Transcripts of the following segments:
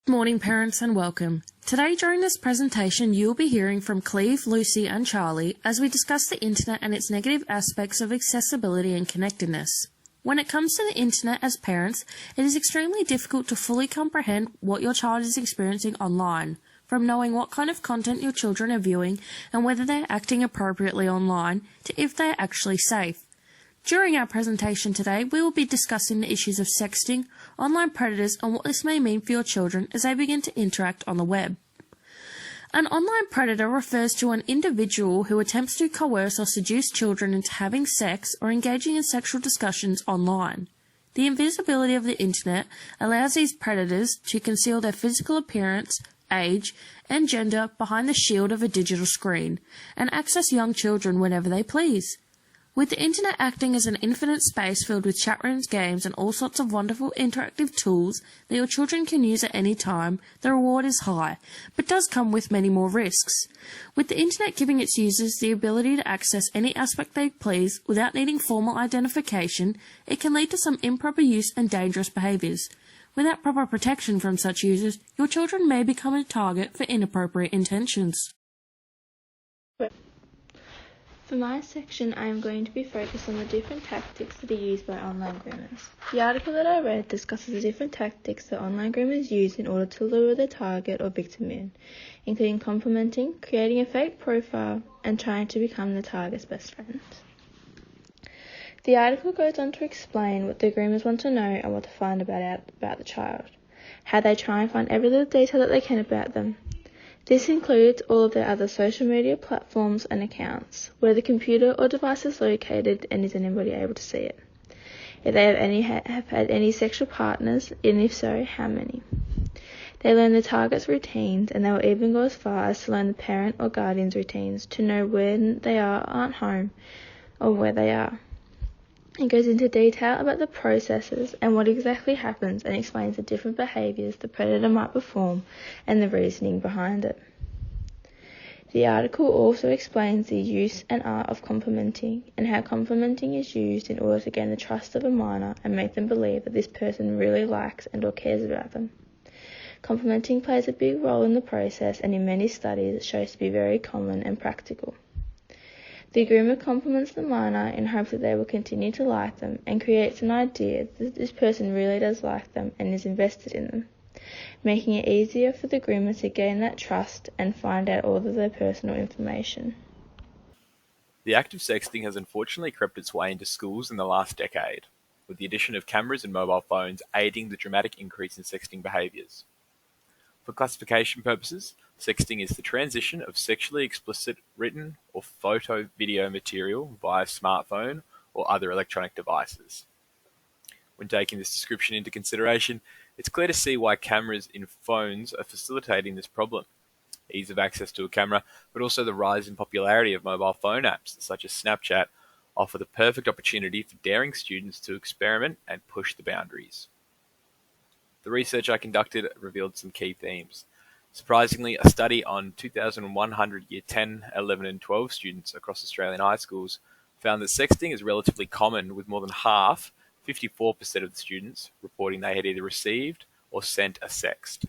Good morning, parents, and welcome. Today, during this presentation, you will be hearing from Cleve, Lucy, and Charlie as we discuss the internet and its negative aspects of accessibility and connectedness. When it comes to the internet as parents, it is extremely difficult to fully comprehend what your child is experiencing online, from knowing what kind of content your children are viewing and whether they are acting appropriately online, to if they are actually safe. During our presentation today, we will be discussing the issues of sexting, online predators, and what this may mean for your children as they begin to interact on the web. An online predator refers to an individual who attempts to coerce or seduce children into having sex or engaging in sexual discussions online. The invisibility of the internet allows these predators to conceal their physical appearance, age, and gender behind the shield of a digital screen, and access young children whenever they please. With the internet acting as an infinite space filled with chat rooms, games, and all sorts of wonderful interactive tools that your children can use at any time, the reward is high, but does come with many more risks. With the internet giving its users the ability to access any aspect they please without needing formal identification, it can lead to some improper use and dangerous behaviours. Without proper protection from such users, your children may become a target for inappropriate intentions. For my section, I am going to be focused on the different tactics that are used by online groomers. The article that I read discusses the different tactics that online groomers use in order to lure their target or victim in, including complimenting, creating a fake profile, and trying to become the target's best friend. The article goes on to explain what the groomers want to know and what to find out about the child, how they try and find every little detail that they can about them. This includes all of their other social media platforms and accounts, where the computer or device is located and is anybody able to see it. If they have had any sexual partners, and if so, how many. They learn the target's routines, and they will even go as far as to learn the parent or guardian's routines to know when they aren't home or where they are. It goes into detail about the processes and what exactly happens and explains the different behaviours the predator might perform and the reasoning behind it. The article also explains the use and art of complimenting and how complimenting is used in order to gain the trust of a minor and make them believe that this person really likes and or cares about them. Complimenting plays a big role in the process, and in many studies it shows to be very common and practical. The groomer compliments the minor in hopes that they will continue to like them and creates an idea that this person really does like them and is invested in them, making it easier for the groomer to gain that trust and find out all of their personal information. The act of sexting has unfortunately crept its way into schools in the last decade, with the addition of cameras and mobile phones aiding the dramatic increase in sexting behaviours. For classification purposes, sexting is the transition of sexually explicit written or photo-video material via smartphone or other electronic devices. When taking this description into consideration, it's clear to see why cameras in phones are facilitating this problem. Ease of access to a camera, but also the rise in popularity of mobile phone apps such as Snapchat offer the perfect opportunity for daring students to experiment and push the boundaries. The research I conducted revealed some key themes. Surprisingly, a study on 2,100 Year 10, 11 and 12 students across Australian high schools found that sexting is relatively common, with more than half, 54% of the students, reporting they had either received or sent a sext.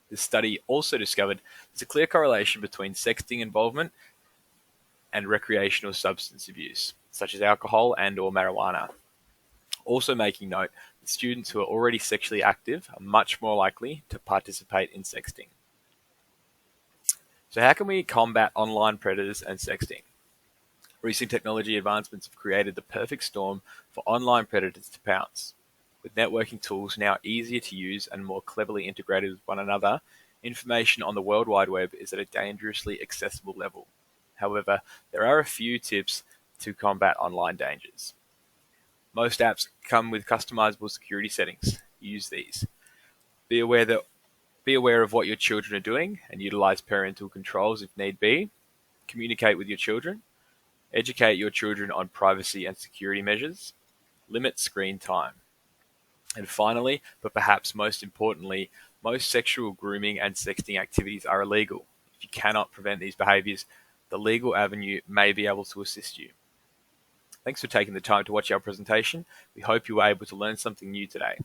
This study also discovered there's a clear correlation between sexting involvement and recreational substance abuse, such as alcohol and or marijuana. Also making note that students who are already sexually active are much more likely to participate in sexting. So how can we combat online predators and sexting? Recent technology advancements have created the perfect storm for online predators to pounce. With networking tools now easier to use and more cleverly integrated with one another, information on the World Wide Web is at a dangerously accessible level. However, there are a few tips to combat online dangers. Most apps come with customizable security settings. Use these. Be aware of what your children are doing and utilize parental controls if need be. Communicate with your children. Educate your children on privacy and security measures. Limit screen time. And finally, but perhaps most importantly, most sexual grooming and sexting activities are illegal. If you cannot prevent these behaviors, the legal avenue may be able to assist you. Thanks for taking the time to watch our presentation. We hope you were able to learn something new today.